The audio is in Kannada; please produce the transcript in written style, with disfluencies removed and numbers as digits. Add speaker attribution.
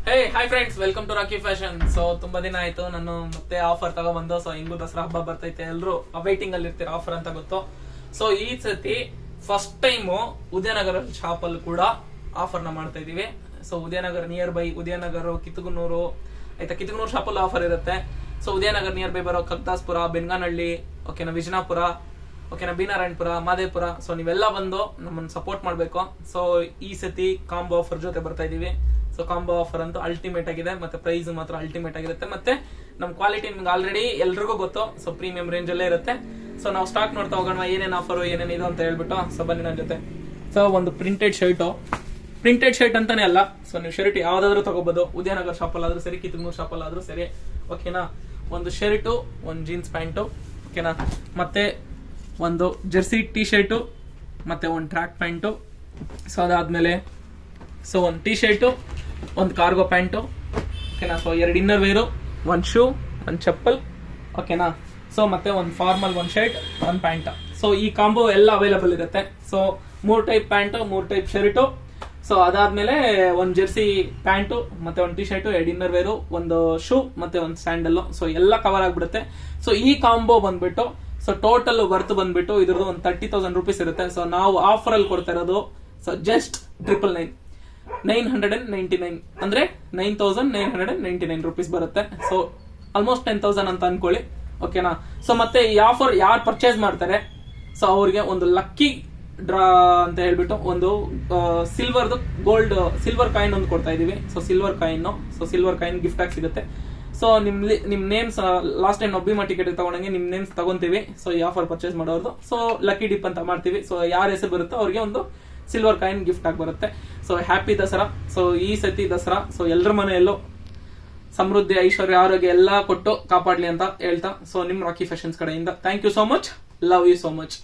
Speaker 1: Hi friends, welcome to Rocky Fashion. So ತುಂಬಾ ದಿನ ಆಯ್ತು ನಾನು ಮತ್ತೆ ಆಫರ್ ತಗೊಬಂದು. ಸೊ ಹಿಂಗೂ ದಸರಾ ಹಬ್ಬ ಬರ್ತೈತೆ, ಎಲ್ಲರೂ ಅವೈಟಿಂಗ್ ಅಲ್ಲಿ ಇರ್ತೀರ ಆಫರ್ ಅಂತ ಗೊತ್ತು. ಸೊ ಈ ಸತಿ ಫಸ್ಟ್ ಟೈಮ್ ಉದಯನಗರ ಶಾಪ್ ಅಲ್ಲಿ ಕೂಡ ಆಫರ್ ನ ಮಾಡ್ತಾ ಇದೀವಿ. So Udayanagar near by Udayanagar, ಕಿತ್ತಗನೂರು ಆಯ್ತಾ, ಕಿತ್ತಗನೂರು ಶಾಪ್ ಅಲ್ಲಿ ಆಫರ್ ಇರುತ್ತೆ. ಸೊ ಉದಯನಗರ ನಿಯರ್ ಬೈ ಬರೋ ಕಗ್ದಾಸ್ಪುರ, ಬೆನ್ಗಾನಹಳ್ಳಿ, ಓಕೆನಾ, ವಿಜಯಪುರ, ಓಕೆನಾ, ಬೀನಾರಾಯಣಪುರ, ಮಾದೇಪುರ. ಸೊ ನೀವೆಲ್ಲ ಬಂದು ನಮ್ಮನ್ನು ಸಪೋರ್ಟ್ ಮಾಡ್ಬೇಕು. ಸೊ ಈ ಸತಿ ಕಾಂಬೋ ಆಫರ್ ಜೊತೆ ಬರ್ತಾ ಇದೀವಿ. ಸೊ ಕಾಂಬೋ ಆಫರ್ ಅಂತೂ ಅಲ್ಟಿಮೇಟ್ ಆಗಿದೆ, ಮತ್ತೆ ಪ್ರೈಸ್ ಮಾತ್ರ ಅಲ್ಟಿಮೇಟ್ ಆಗಿರುತ್ತೆ. ಮತ್ತೆ ನಮ್ ಕ್ವಾಲಿಟಿ ನಿಮ್ಗೆ ಆಲ್ರೆಡಿ ಎಲ್ರಿಗೂ ಗೊತ್ತು. ಸೊ ಪ್ರೀಮಿಯಂ ರೇಂಜ್ ಅಲ್ಲೇ ಇರುತ್ತೆ. ಸೊ ನಾವು ಸ್ಟಾಕ್ ನೋಡ್ತಾ ಹೋಗೋಣ, ಏನೇನ್ ಆಫರ್ ಏನೇನ್ ಇದು ಅಂತ ಹೇಳ್ಬಿಟ್ಟು. ಸೊ ಬನ್ನಿ ನನ್ನ ಜೊತೆ. ಸೊ ಒಂದು ಪ್ರಿಂಟೆಡ್ ಶರ್ಟ್ ಅಂತಾನೆ ಅಲ್ಲ, ಸೊ ನೀವು ಶರ್ಟ್ ಯಾವ್ದಾದ್ರು ತಗೋಬಹುದು. ಉದಯನಗರ ಶಾಪ್ ಅಲ್ಲಾದ್ರೂ ಸರಿ, ಕಿತ್ತಗನೂರು ಶಾಪ್ ಅಲ್ಲಾದ್ರೂ ಸರಿ, ಓಕೆನಾ. ಒಂದು ಶರ್ಟು, ಒಂದು ಜೀನ್ಸ್ ಪ್ಯಾಂಟು, ಓಕೆನಾ, ಮತ್ತೆ ಒಂದು ಜರ್ಸಿ ಟಿ ಶರ್ಟು, ಮತ್ತೆ ಒಂದು ಟ್ರ್ಯಾಕ್ ಪ್ಯಾಂಟು. ಸೊ ಅದಾದ್ಮೇಲೆ ಸೊ ಒಂದು ಟಿ ಶರ್ಟು, ಒಂದು ಕಾರ್ಗೋ ಪ್ಯಾಂಟು, ಓಕೆನಾ. ಸೊ 2 ಇನ್ನರ್ ವೇರು, ಒಂದು ಶೂ, ಒಂದು ಚಪ್ಪಲ್, ಓಕೆನಾ. ಸೊ ಮತ್ತೆ ಒಂದು ಫಾರ್ಮಲ್, ಒಂದು ಶರ್ಟ್, ಒಂದು ಪ್ಯಾಂಟ್. ಸೊ ಈ ಕಾಂಬೋ ಎಲ್ಲ ಅವೈಲಬಲ್ ಇರುತ್ತೆ. So 3 type pant, 3 type shirt. So ಅದಾದ್ಮೇಲೆ ಒಂದು ಜೆರ್ಸಿ ಪ್ಯಾಂಟು, ಮತ್ತೆ ಒಂದು ಟಿ ಶರ್ಟು, 2 ಇನ್ನರ್ ವೇರು, ಒಂದು ಶೂ, ಮತ್ತೆ ಒಂದು ಸ್ಯಾಂಡಲ್. ಸೊ ಎಲ್ಲ ಕವರ್ ಆಗ್ಬಿಡುತ್ತೆ. ಸೊ ಈ ಕಾಂಬೋ ಬಂದ್ಬಿಟ್ಟು ಸೊ ಟೋಟಲ್ ವರ್ತ್ ಬಂದ್ಬಿಟ್ಟು ಇದ್ರದ್ದು ಒಂದು 30,000 ರೂಪೀಸ್ ಇರುತ್ತೆ. ಸೊ ನಾವು ಆಫರ್ ಅಲ್ಲಿ ಕೊಡ್ತಾ ಇರೋದು ಸೊ ಜಸ್ಟ್ 999 ಅಂದ್ರೆ 9,999 ರೂಪೀಸ್ ಬರುತ್ತೆ. ಸೊ ಆಲ್ಮೋಸ್ಟ್ 10,000 ಅಂತ ಅನ್ಕೊಳ್ಳಿ, ಓಕೆನಾ. ಸೊ ಮತ್ತೆ ಈ ಆಫರ್ ಯಾರು ಪರ್ಚೇಸ್ ಮಾಡ್ತಾರೆ, ಸೊ ಅವ್ರಿಗೆ ಒಂದು ಲಕ್ಕಿ ಡ್ರಾ ಅಂತ ಹೇಳ್ಬಿಟ್ಟು ಒಂದು ಸಿಲ್ವರ್ ಕಾಯಿನ್ ಒಂದು ಕೊಡ್ತಾ ಇದೀವಿ. ಸೊ ಸಿಲ್ವರ್ ಕಾಯಿನ್ ಗಿಫ್ಟ್ ಆಗಿ ಸಿಗುತ್ತೆ. ಸೊ ನಿಮ್ ನೇಮ್ಸ್ ಲಾಸ್ಟ್ ಟೈಮ್ ಒಬ್ಬಿಮಾ ಟಿಕೆಟ್ ತಗೊಂಡಂಗೆ ನಿಮ್ ನೇಮ್ಸ್ ತಗೊಂತೀವಿ. ಸೊ ಈ ಆಫರ್ ಪರ್ಚೇಸ್ ಮಾಡೋದು ಸೊ ಲಕ್ಕಿ ಡಿಪ್ ಅಂತ ಮಾಡ್ತೀವಿ. ಸೊ ಯಾರ ಹೆಸರು ಬರುತ್ತೋ ಅವ್ರಿಗೆ ಒಂದು ಸಿಲ್ವರ್ ಕಾಯಿನ್ ಗಿಫ್ಟ್ ಆಗಿ ಬರುತ್ತೆ. So happy Dasara. ಸೊ ಈ ಸತಿ ದಸರಾ ಸೊ ಎಲ್ಲರ ಮನೆಯಲ್ಲೂ ಸಮೃದ್ಧಿ, ಐಶ್ವರ್ಯ, ಆರೋಗ್ಯ ಎಲ್ಲ ಕೊಟ್ಟು ಕಾಪಾಡ್ಲಿ ಅಂತ ಹೇಳ್ತಾ, ಸೊ ನಿಮ್ ರಾಕಿ ಫ್ಯಾಷನ್ಸ್ ಕಡೆಯಿಂದ thank you so much, love you so much.